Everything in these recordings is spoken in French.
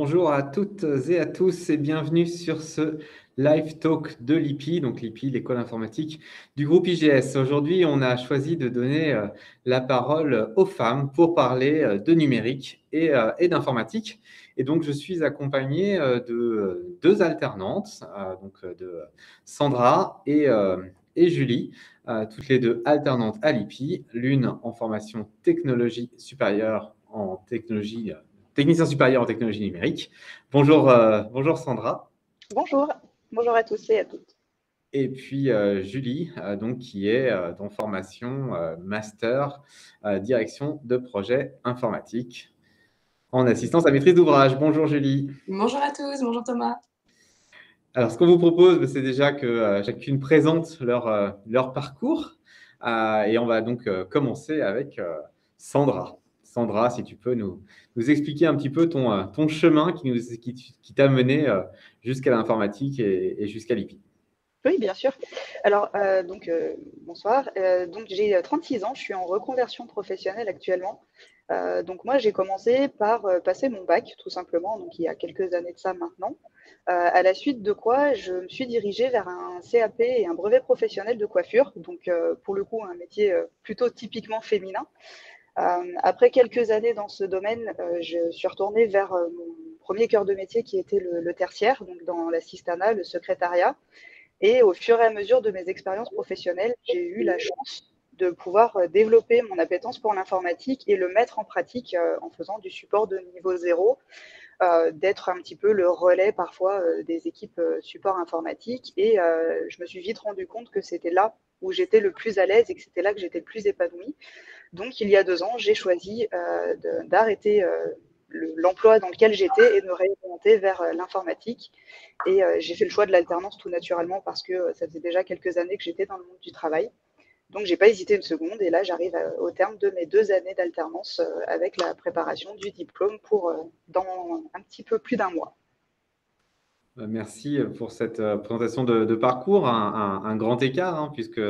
Bonjour à toutes et à tous et bienvenue sur ce live talk de l'IPI, donc l'IPI, l'école informatique du groupe IGS. Aujourd'hui, on a choisi de donner la parole aux femmes pour parler de numérique et d'informatique. Et donc, je suis accompagné de deux alternantes, de Sandra et Julie, toutes les deux alternantes à l'IPI, l'une en formation technologie supérieure en technologie technicien supérieur en technologie numérique. Bonjour Sandra. Bonjour, bonjour à tous et à toutes. Et puis Julie, donc, qui est en formation master direction de projet informatique en assistance à maîtrise d'ouvrage. Bonjour Julie. Bonjour à tous, bonjour Thomas. Alors, ce qu'on vous propose, c'est déjà que chacune présente leur parcours. Et on va donc commencer avec Sandra. Sandra, si tu peux nous expliquer un petit peu ton chemin qui t'a mené jusqu'à l'informatique et jusqu'à l'IPI. Oui, bien sûr. Alors, bonsoir. Donc, j'ai 36 ans, je suis en reconversion professionnelle actuellement. Donc, moi, j'ai commencé par passer mon bac, tout simplement, donc il y a quelques années de ça maintenant. À la suite de quoi, je me suis dirigée vers un CAP et un brevet professionnel de coiffure. Donc, pour le coup, un métier plutôt typiquement féminin. Après quelques années dans ce domaine, je suis retournée vers mon premier cœur de métier qui était le tertiaire, donc dans l'assistanat, le secrétariat. Et au fur et à mesure de mes expériences professionnelles, j'ai eu la chance de pouvoir développer mon appétence pour l'informatique et le mettre en pratique en faisant du support de niveau 0, d'être un petit peu le relais parfois des équipes support informatique. Et je me suis vite rendu compte que c'était là où j'étais le plus à l'aise et que c'était là que j'étais le plus épanouie. Donc, il y a 2 ans, j'ai choisi d'arrêter l'emploi dans lequel j'étais et de me réorienter vers l'informatique. Et j'ai fait le choix de l'alternance tout naturellement parce que ça faisait déjà quelques années que j'étais dans le monde du travail. Donc, j'ai pas hésité une seconde. Et là, j'arrive au terme de mes 2 années d'alternance avec la préparation du diplôme pour dans un petit peu plus d'1 mois. Merci pour cette présentation de parcours, un grand écart, hein, puisque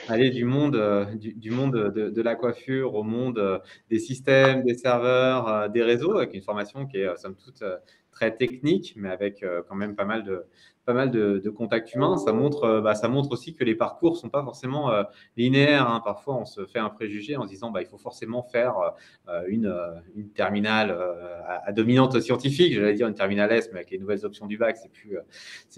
aller du monde de la coiffure au monde des systèmes, des serveurs, des réseaux, avec une formation qui est somme toute très technique, mais avec quand même pas mal de contacts humains. Ça montre aussi que les parcours ne sont pas forcément linéaires, hein. Parfois, on se fait un préjugé en se disant il faut forcément faire une terminale à dominante scientifique, j'allais dire une terminale S, mais avec les nouvelles options du bac, c'est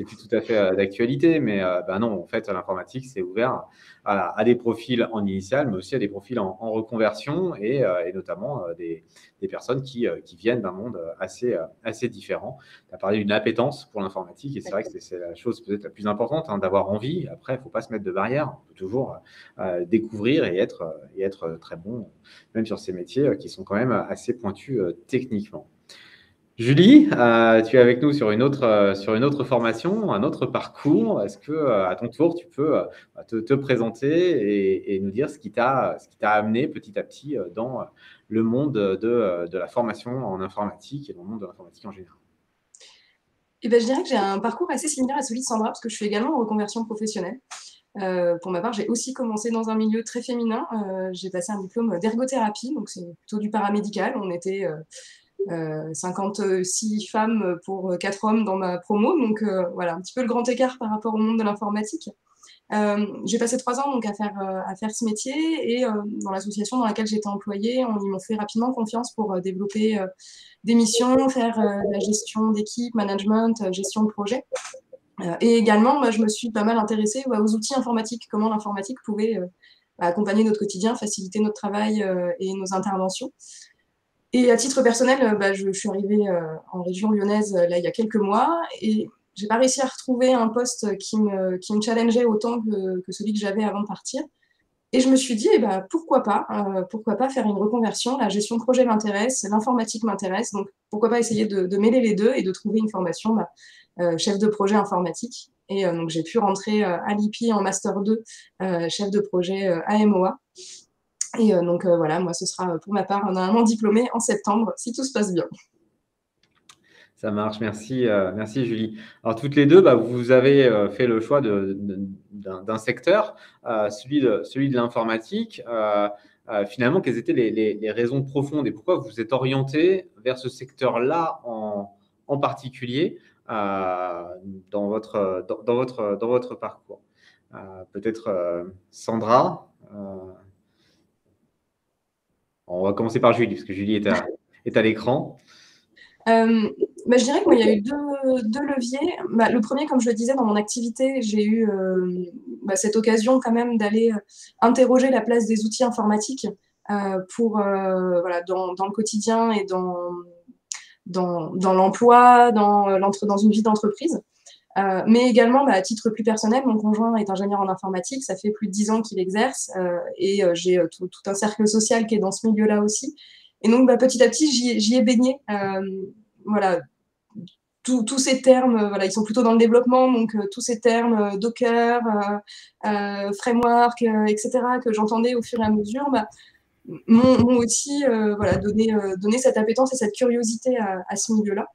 plus tout à fait d'actualité. Mais non, en fait, l'informatique, c'est ouvert à des profils en initial, mais aussi à des profils en reconversion et notamment des personnes qui viennent d'un monde assez différent. Tu as parlé d'une appétence pour l'informatique et c'est vrai que c'est la chose peut-être la plus importante, hein, d'avoir envie. Après, il ne faut pas se mettre de barrières. On peut toujours découvrir et être très bon, même sur ces métiers qui sont quand même assez pointus techniquement. Julie, tu es avec nous sur une autre formation, un autre parcours. Est-ce que, à ton tour, tu peux te présenter et nous dire ce qui t'a amené petit à petit dans le monde de la formation en informatique et dans le monde de l'informatique en général? Je dirais que j'ai un parcours assez similaire à celui de Sandra, parce que je suis également en reconversion professionnelle. Pour ma part, j'ai aussi commencé dans un milieu très féminin. J'ai passé un diplôme d'ergothérapie, donc c'est plutôt du paramédical. On était 56 femmes pour 4 hommes dans ma promo, donc voilà, un petit peu le grand écart par rapport au monde de l'informatique. J'ai passé 3 ans donc à faire ce métier et dans l'association dans laquelle j'étais employée, ils m'ont fait rapidement confiance pour développer des missions, faire la gestion d'équipe, management, gestion de projet. Et également, moi, je me suis pas mal intéressée aux outils informatiques, comment l'informatique pouvait accompagner notre quotidien, faciliter notre travail et nos interventions. Et à titre personnel, je suis arrivée en région lyonnaise là, il y a quelques mois et j'ai pas réussi à retrouver un poste qui me challengeait autant que celui que j'avais avant de partir. Et je me suis dit, pourquoi pas faire une reconversion. La gestion de projet m'intéresse, l'informatique m'intéresse, donc pourquoi pas essayer de mêler les deux et de trouver une formation chef de projet informatique. Et donc j'ai pu rentrer à l'IPI en Master 2, chef de projet AMOA. Et donc voilà, moi ce sera pour ma part normalement diplômée en septembre, si tout se passe bien. Ça marche, merci Julie. Alors toutes les deux, vous avez fait le choix d'un secteur, celui de l'informatique. Finalement, quelles étaient les raisons profondes et pourquoi vous vous êtes orienté vers ce secteur-là en particulier dans votre parcours? Peut-être Sandra, on va commencer par Julie, parce que Julie est à l'écran. Je dirais que moi, il y a eu deux leviers. Le premier, comme je le disais, dans mon activité, j'ai eu cette occasion quand même d'aller interroger la place des outils informatiques pour dans le quotidien et dans l'emploi, dans une vie d'entreprise. Mais également, à titre plus personnel, mon conjoint est ingénieur en informatique, ça fait plus de 10 ans qu'il exerce et j'ai tout un cercle social qui est dans ce milieu-là aussi. Et donc, petit à petit, j'y ai baigné. Voilà, tous ces termes, ils sont plutôt dans le développement, donc tous ces termes Docker, framework, etc., que j'entendais au fur et à mesure, m'ont aussi donné cette appétence et cette curiosité à ce milieu-là.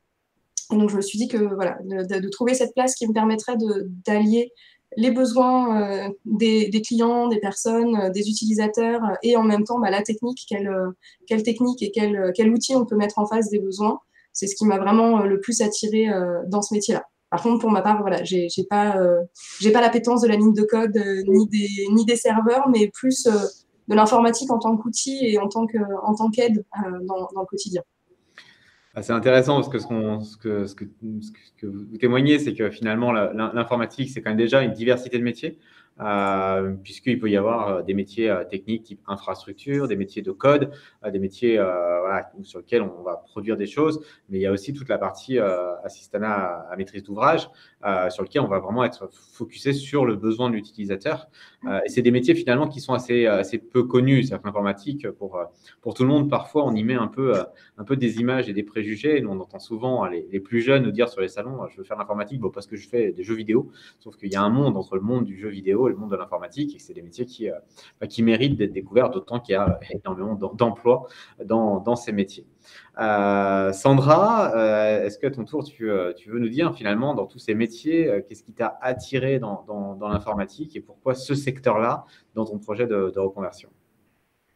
Et donc, je me suis dit que de trouver cette place qui me permettrait d'allier les besoins des clients, des personnes, des utilisateurs, et en même temps la technique, quelle technique et quel outil on peut mettre en face des besoins. C'est ce qui m'a vraiment le plus attiré dans ce métier-là. Par contre, pour ma part, j'ai pas l'appétence de la ligne de code ni des serveurs, mais plus de l'informatique en tant qu'outil et en tant qu'aide dans le quotidien. C'est intéressant parce que ce que vous témoignez, c'est que finalement, l'informatique, c'est quand même déjà une diversité de métiers, puisqu'il peut y avoir des métiers techniques type infrastructure, des métiers de code, des métiers sur lesquels on va produire des choses, mais il y a aussi toute la partie assistanat à maîtrise d'ouvrage, sur lequel on va vraiment être focusé sur le besoin de l'utilisateur. Et c'est des métiers finalement qui sont assez peu connus. C'est-à-dire que l'informatique, pour tout le monde, parfois, on y met un peu des images et des préjugés. Nous, on entend souvent les plus jeunes nous dire sur les salons, je veux faire l'informatique parce que je fais des jeux vidéo. Sauf qu'il y a un monde entre le monde du jeu vidéo et le monde de l'informatique, et c'est des métiers qui méritent d'être découverts, d'autant qu'il y a énormément d'emplois dans ces métiers. Sandra, est-ce qu'à ton tour, tu veux nous dire finalement, dans tous ces métiers, qu'est-ce qui t'a attiré dans l'informatique et pourquoi ce secteur-là dans ton projet de reconversion?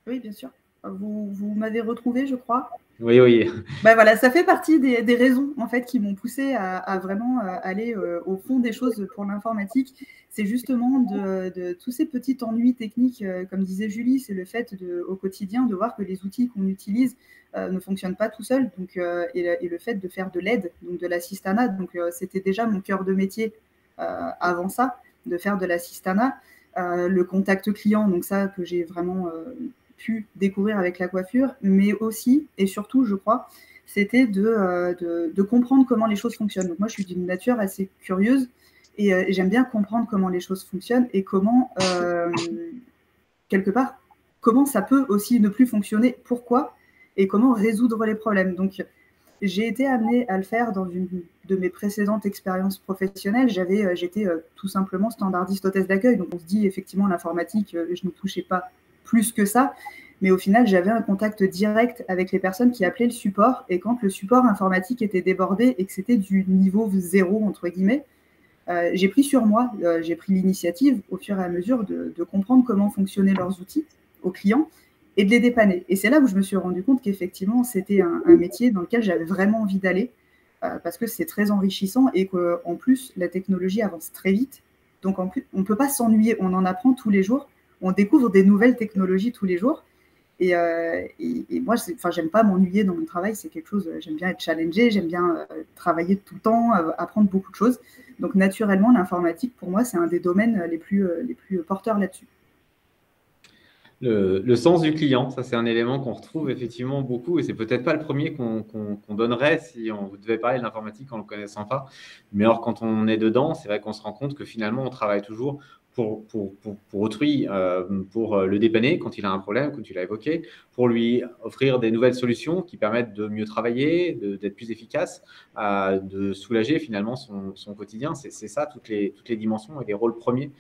Oui, bien sûr. Vous m'avez retrouvé, je crois. Oui. Voilà, ça fait partie des raisons en fait qui m'ont poussé à vraiment aller au fond des choses pour l'informatique. C'est justement de tous ces petits ennuis techniques, comme disait Julie, c'est le fait au quotidien de voir que les outils qu'on utilise ne fonctionnent pas tout seuls, donc et le fait de faire de l'aide, donc de l'assistanat. Donc c'était déjà mon cœur de métier avant ça, de faire de l'assistanat, le contact client, donc ça que j'ai vraiment pu découvrir avec la coiffure, mais aussi et surtout, je crois, c'était de comprendre comment les choses fonctionnent. Donc moi, je suis d'une nature assez curieuse et j'aime bien comprendre comment les choses fonctionnent et comment, quelque part, comment ça peut aussi ne plus fonctionner, pourquoi, et comment résoudre les problèmes. Donc, j'ai été amenée à le faire dans une de mes précédentes expériences professionnelles. J'étais tout simplement standardiste hôtesse d'accueil. Donc, on se dit, effectivement, l'informatique, je ne touchais pas plus que ça. Mais au final, j'avais un contact direct avec les personnes qui appelaient le support. Et quand le support informatique était débordé et que c'était du niveau 0, entre guillemets, j'ai pris sur moi, j'ai pris l'initiative au fur et à mesure de comprendre comment fonctionnaient leurs outils aux clients et de les dépanner. Et c'est là où je me suis rendu compte qu'effectivement, c'était un métier dans lequel j'avais vraiment envie d'aller parce que c'est très enrichissant et qu'en plus, la technologie avance très vite. Donc, en plus, on ne peut pas s'ennuyer, on en apprend tous les jours. On découvre des nouvelles technologies tous les jours. Et moi, j'aime pas m'ennuyer dans mon travail. C'est quelque chose, j'aime bien être challengée, j'aime bien travailler tout le temps, apprendre beaucoup de choses. Donc, naturellement, l'informatique, pour moi, c'est un des domaines les plus porteurs là-dessus. Le sens du client, ça c'est un élément qu'on retrouve effectivement beaucoup et c'est peut-être pas le premier qu'on donnerait si on devait parler de l'informatique en ne le connaissant pas. Mais alors quand on est dedans, c'est vrai qu'on se rend compte que finalement on travaille toujours pour autrui, pour le dépanner quand il a un problème, comme tu l'as évoqué, pour lui offrir des nouvelles solutions qui permettent de mieux travailler, d'être plus efficace, de soulager finalement son quotidien. C'est ça toutes les dimensions et les rôles premiers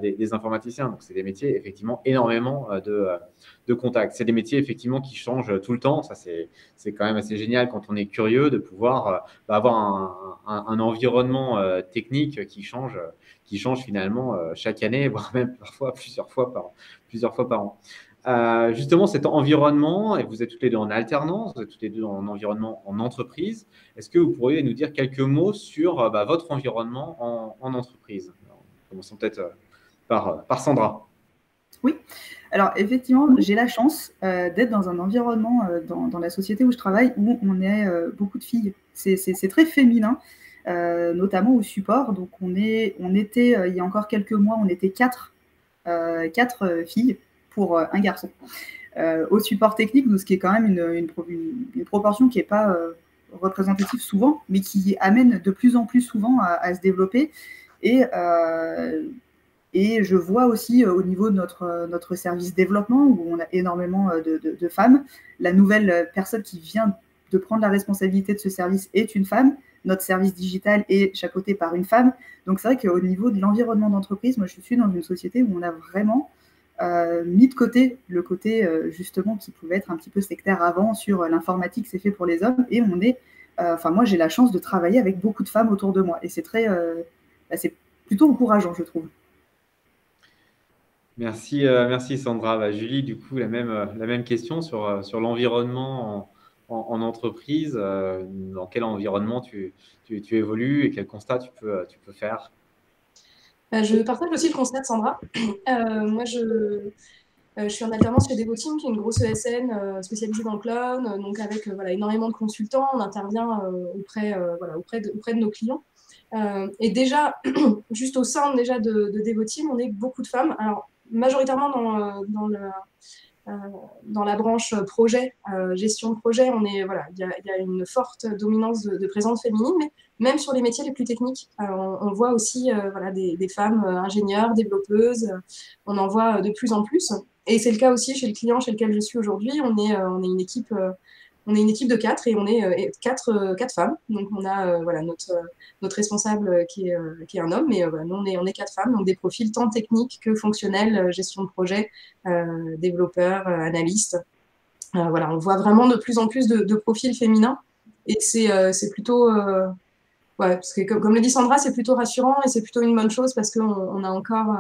des informaticiens. Donc c'est des métiers effectivement énormément de contact. C'est des métiers effectivement qui changent tout le temps. Ça c'est quand même assez génial quand on est curieux de pouvoir avoir un environnement technique qui change finalement chaque année, voire même parfois plusieurs fois par an. Justement, cet environnement, et vous êtes toutes les deux en alternance, vous êtes toutes les deux en environnement en entreprise. Est-ce que vous pourriez nous dire quelques mots sur votre environnement en entreprise? Alors, commençons peut-être par Sandra. Oui, alors effectivement, j'ai la chance d'être dans un environnement dans la société où je travaille où on est beaucoup de filles. C'est très féminin, notamment au support. Donc on était, il y a encore quelques mois, on était quatre filles pour un garçon. Au support technique, donc, ce qui est quand même une proportion qui n'est pas représentative souvent, mais qui amène de plus en plus souvent à se développer. Et je vois aussi au niveau de notre service développement, où on a énormément de femmes, la nouvelle personne qui vient de prendre la responsabilité de ce service est une femme. Notre service digital est chapeauté par une femme. Donc c'est vrai qu'au niveau de l'environnement d'entreprise, moi je suis dans une société où on a vraiment mis de côté le côté justement qui pouvait être un petit peu sectaire avant sur l'informatique, c'est fait pour les hommes. Et on est, moi j'ai la chance de travailler avec beaucoup de femmes autour de moi. Et c'est c'est plutôt encourageant, je trouve. Merci, merci Sandra. Julie, du coup, la même question sur l'environnement en entreprise. Dans quel environnement tu évolues et quel constat tu peux faire? Je partage aussi le constat de Sandra. Moi, je suis en alternance chez Devoteam, qui est une grosse ESN spécialisée dans le cloud, donc avec énormément de consultants. On intervient auprès de nos clients. Et déjà, juste au sein déjà de Devoteam, on est beaucoup de femmes. Alors, majoritairement dans la branche projet, gestion de projet, il y a une forte dominance de présence féminine, mais même sur les métiers les plus techniques, on voit aussi des femmes ingénieures, développeuses, on en voit de plus en plus. Et c'est le cas aussi chez le client chez lequel je suis aujourd'hui. On est une équipe de 4 et on est 4 femmes. Donc on a notre responsable qui est un homme, mais nous on est 4 femmes, donc des profils tant techniques que fonctionnels, gestion de projet, développeurs, analystes. On voit vraiment de plus en plus de profils féminins et c'est plutôt parce que comme le dit Sandra, c'est plutôt rassurant et c'est plutôt une bonne chose parce qu'on a encore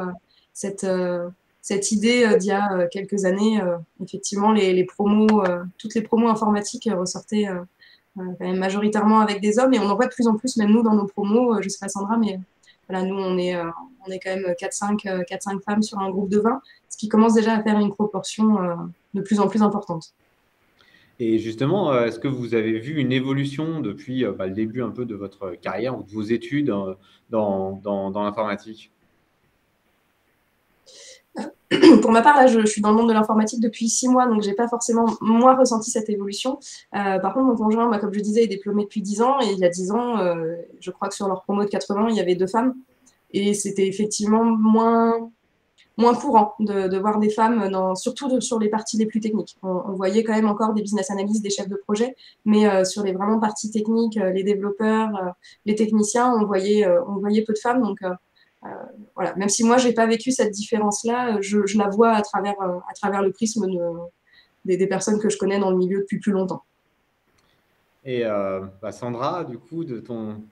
cette idée d'il y a quelques années. Effectivement, les promos, toutes les promos informatiques ressortaient quand même majoritairement avec des hommes et on en voit de plus en plus, même nous dans nos promos. Je ne sais pas Sandra, mais nous on est quand même 4-5 femmes sur un groupe de 20, ce qui commence déjà à faire une proportion de plus en plus importante. Et justement, est-ce que vous avez vu une évolution depuis le début un peu de votre carrière ou de vos études dans l'informatique? Pour ma part, là, je suis dans le monde de l'informatique depuis 6 mois, donc je n'ai pas forcément, moi, ressenti cette évolution. Par contre, mon conjoint, comme je disais, est diplômé depuis 10 ans, et il y a 10 ans, je crois que sur leur promo de 80, il y avait 2 femmes, et c'était effectivement moins courant de voir des femmes, surtout sur les parties les plus techniques. On voyait quand même encore des business analysts, des chefs de projet, mais sur les vraiment parties techniques, les développeurs, les techniciens, on voyait peu de femmes, donc même si moi, je n'ai pas vécu cette différence-là, je la vois à travers le prisme des personnes que je connais dans le milieu depuis plus longtemps. Et Sandra, du coup, de ton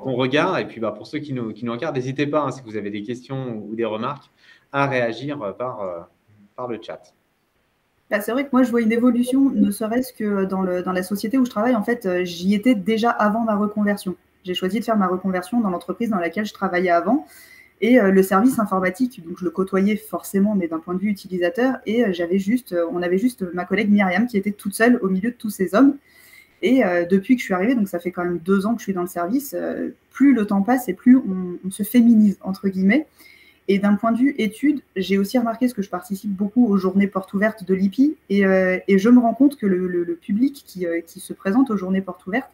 regard, et puis pour ceux qui nous regardent, n'hésitez pas, hein, si vous avez des questions ou des remarques, à réagir par le chat. C'est vrai que moi, je vois une évolution, ne serait-ce que dans la société où je travaille. En fait, j'y étais déjà avant ma reconversion. J'ai choisi de faire ma reconversion dans l'entreprise dans laquelle je travaillais avant. Et le service informatique, donc je le côtoyais forcément, mais d'un point de vue utilisateur. Et on avait juste ma collègue Myriam qui était toute seule au milieu de tous ces hommes. Et depuis que je suis arrivée, donc ça fait quand même 2 ans que je suis dans le service, plus le temps passe et plus on se féminise, entre guillemets. Et d'un point de vue études, j'ai aussi remarqué, parce que je participe beaucoup aux journées portes ouvertes de l'IPI, et je me rends compte que le public qui se présente aux journées portes ouvertes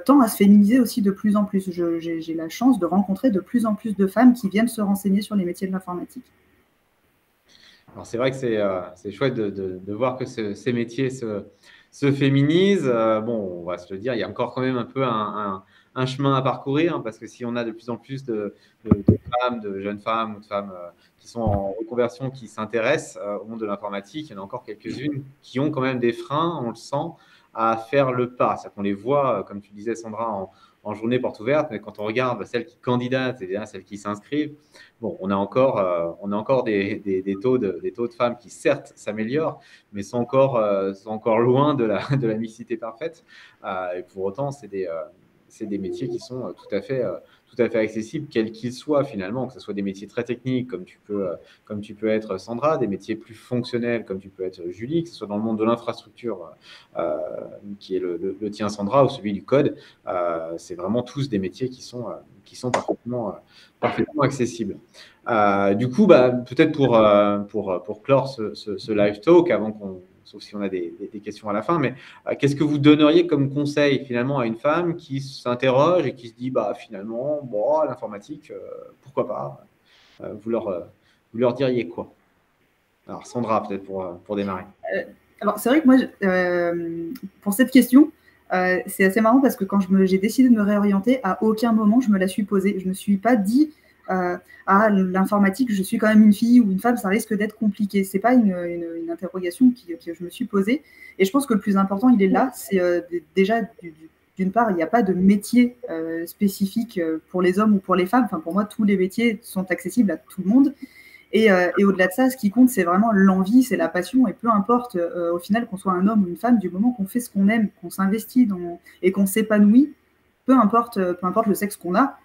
tend à se féminiser aussi de plus en plus. J'ai la chance de rencontrer de plus en plus de femmes qui viennent se renseigner sur les métiers de l'informatique. Alors c'est vrai que c'est chouette de voir que ces métiers se féminisent. On va se le dire, il y a encore quand même un peu un chemin à parcourir, hein, parce que si on a de plus en plus de femmes, de jeunes femmes ou de femmes qui sont en reconversion, qui s'intéressent au monde de l'informatique, il y en a encore quelques-unes qui ont quand même des freins, on le sent, à faire le pas. C'est-à-dire qu'on les voit, comme tu disais Sandra, en journée porte ouverte, mais quand on regarde celles qui candidatent et celles qui s'inscrivent, bon, on a encore des taux de femmes qui, certes, s'améliorent, mais sont encore loin de la mixité parfaite. Et pour autant, c'est des métiers qui sont tout à fait accessibles, quels qu'ils soient finalement, que ce soit des métiers très techniques comme tu peux être Sandra, des métiers plus fonctionnels comme tu peux être Julie, que ce soit dans le monde de l'infrastructure qui est le tien Sandra ou celui du code, c'est vraiment tous des métiers qui sont parfaitement accessibles. Du coup, peut-être pour clore ce live talk, sauf si on a des questions à la fin, mais qu'est-ce que vous donneriez comme conseil finalement à une femme qui s'interroge et qui se dit finalement, bon, l'informatique, pourquoi pas vous leur diriez quoi? Alors Sandra, peut-être pour démarrer. Alors c'est vrai que moi, pour cette question, c'est assez marrant parce que quand j'ai décidé de me réorienter, à aucun moment je me la suis posée. Je ne me suis pas dit l'informatique, je suis quand même une fille ou une femme, ça risque d'être compliqué. C'est pas une interrogation que je me suis posée. Et je pense que le plus important, il est là. C'est déjà, d'une part, il n'y a pas de métier spécifique pour les hommes ou pour les femmes. Enfin, pour moi, tous les métiers sont accessibles à tout le monde. Et au-delà de ça, ce qui compte, c'est vraiment l'envie, c'est la passion. Et peu importe, au final, qu'on soit un homme ou une femme, du moment qu'on fait ce qu'on aime, qu'on s'investit et qu'on s'épanouit, peu importe le sexe qu'on a,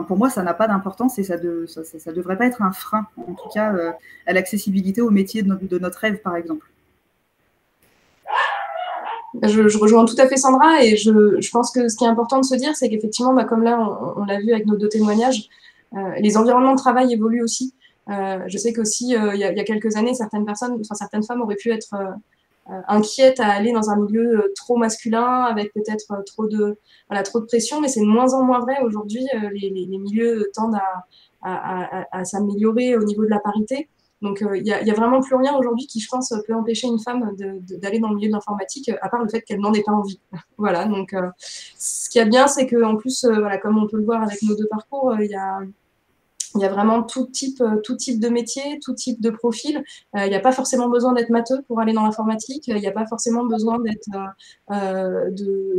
pour moi, ça n'a pas d'importance et ça devrait pas être un frein, en tout cas, à l'accessibilité au métier de notre rêve, par exemple. Je rejoins tout à fait Sandra et je pense que ce qui est important de se dire, c'est qu'effectivement, comme là, on l'a vu avec nos 2 témoignages, les environnements de travail évoluent aussi. Je sais qu'aussi, il y a quelques années, certaines femmes auraient pu être inquiètes à aller dans un milieu trop masculin, avec peut-être trop de pression, mais c'est de moins en moins vrai. Aujourd'hui, les milieux tendent à s'améliorer au niveau de la parité. Donc, il n'y a vraiment plus rien aujourd'hui qui, je pense, peut empêcher une femme d'aller dans le milieu de l'informatique, à part le fait qu'elle n'en ait pas envie. Voilà, donc ce qui est bien, c'est qu'en plus, comme on peut le voir avec nos 2 parcours, il y a vraiment tout type de métier, tout type de profil. Il n'y a pas forcément besoin d'être matheux pour aller dans l'informatique. Il n'y a pas forcément besoin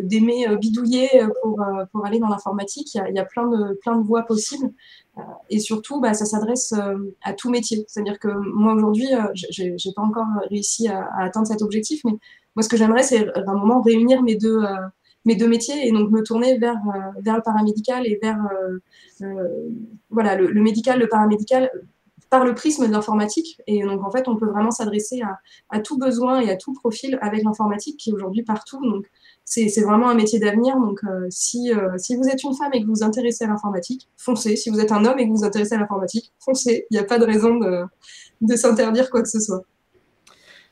d'aimer bidouiller pour aller dans l'informatique. Il y a plein de voies possibles. Et surtout, ça s'adresse à tout métier. C'est-à-dire que moi, aujourd'hui, je n'ai pas encore réussi à atteindre cet objectif, mais moi, ce que j'aimerais, c'est à un moment réunir mes deux métiers et donc me tourner vers le paramédical et vers le médical, le paramédical par le prisme de l'informatique. Et donc, en fait, on peut vraiment s'adresser à tout besoin et à tout profil avec l'informatique qui est aujourd'hui partout. Donc, c'est vraiment un métier d'avenir. Donc, si vous êtes une femme et que vous vous intéressez à l'informatique, foncez. Si vous êtes un homme et que vous vous intéressez à l'informatique, foncez. Il n'y a pas de raison de s'interdire quoi que ce soit.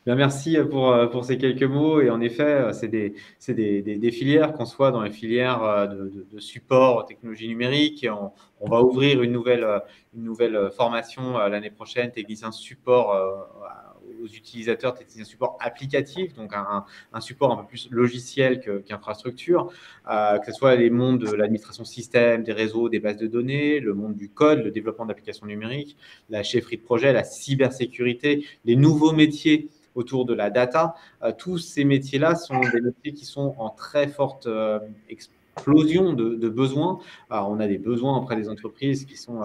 Bien, merci pour ces quelques mots. Et en effet, c'est des filières, qu'on soit dans les filières de support aux technologies numériques. Et on va ouvrir une nouvelle formation l'année prochaine, technicien support aux utilisateurs, technicien support applicatif, donc un support un peu plus logiciel qu'infrastructure, que ce soit les mondes de l'administration système, des réseaux, des bases de données, le monde du code, le développement d'applications numériques, la chefferie de projet, la cybersécurité, les nouveaux métiers autour de la data. Tous ces métiers-là sont des métiers qui sont en très forte explosion de besoins. On a des besoins auprès des entreprises qui sont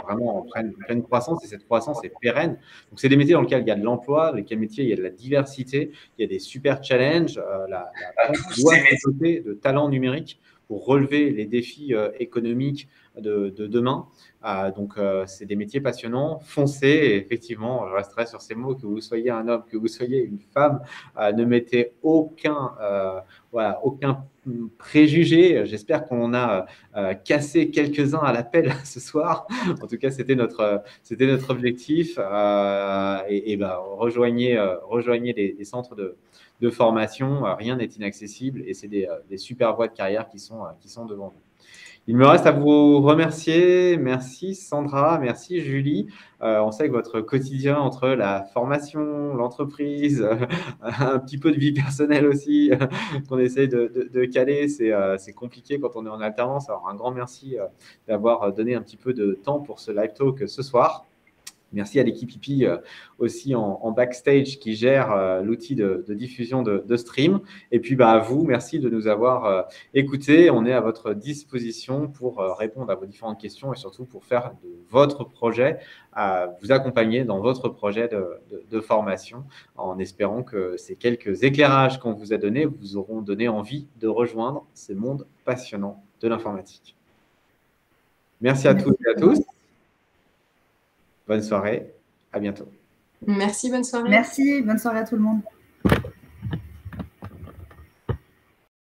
vraiment en pleine croissance et cette croissance est pérenne. Donc, c'est des métiers dans lesquels il y a de l'emploi, dans lesquels métiers il y a de la diversité, il y a des super challenges. La France doit se doter de talents numériques pour relever les défis économiques de demain. Donc, c'est des métiers passionnants. Foncez, et effectivement, je resterai sur ces mots, que vous soyez un homme, que vous soyez une femme, ne mettez aucun préjugé. J'espère qu'on a cassé quelques-uns à l'appel ce soir. En tout cas, c'était notre objectif. Rejoignez les centres de formation. Rien n'est inaccessible et c'est des super voies de carrière qui sont devant vous. Il me reste à vous remercier. Merci Sandra, merci Julie. On sait que votre quotidien entre la formation, l'entreprise, un petit peu de vie personnelle aussi, qu'on essaie de caler, c'est compliqué quand on est en alternance. Alors un grand merci d'avoir donné un petit peu de temps pour ce live talk ce soir. Merci à l'équipe Hippie aussi en backstage qui gère l'outil de diffusion de stream. Et puis à vous, merci de nous avoir écoutés. On est à votre disposition pour répondre à vos différentes questions et surtout pour faire de votre projet, vous accompagner dans votre projet de formation, en espérant que ces quelques éclairages qu'on vous a donnés vous auront donné envie de rejoindre ce monde passionnant de l'informatique. Merci à toutes et à tous. Bonne soirée, à bientôt. Merci, bonne soirée. Merci, bonne soirée à tout le monde.